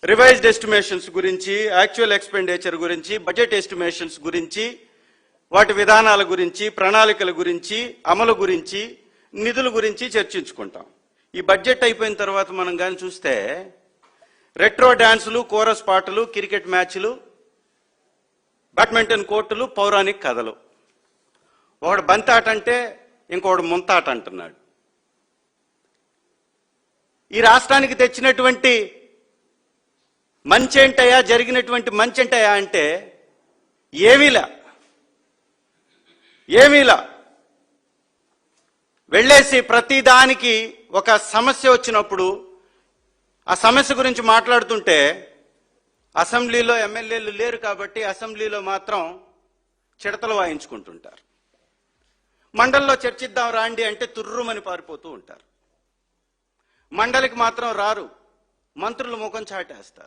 Revised estimations గురించి, actual expenditure గురించి, budget estimations గురించి, వాటి విధానాల గురించి, ప్రణాళికల గురించి, అమలు గురించి, నిధుల గురించి చర్చించుకుంటాం. ఈ బడ్జెట్ అయిపోయిన తర్వాత మనం కానీ చూస్తే రెట్రో డాన్సులు, కోరస్ పాటలు, క్రికెట్ మ్యాచ్లు, బ్యాడ్మింటన్ కోర్టులు, పౌరాణిక కథలు. ఒకడు బంతాట అంటే ఇంకొకడు ముంతాట అంటున్నాడు. ఈ రాష్ట్రానికి తెచ్చినటువంటి మంచేంటయా, జరిగినటువంటి మంచేంటయా అంటే ఏమీలా వెళ్ళేసి ప్రతిదానికి ఒక సమస్య వచ్చినప్పుడు ఆ సమస్య గురించి మాట్లాడుతుంటే అసెంబ్లీలో ఎమ్మెల్యేలు లేరు కాబట్టి అసెంబ్లీలో మాత్రం చిడతలు వాయించుకుంటుంటారు. మండలిలో చర్చిద్దాం రాండి అంటే తుర్రుమని పారిపోతూ ఉంటారు. మండలికి మాత్రం రారు, మంత్రులు ముఖం చాటేస్తారు.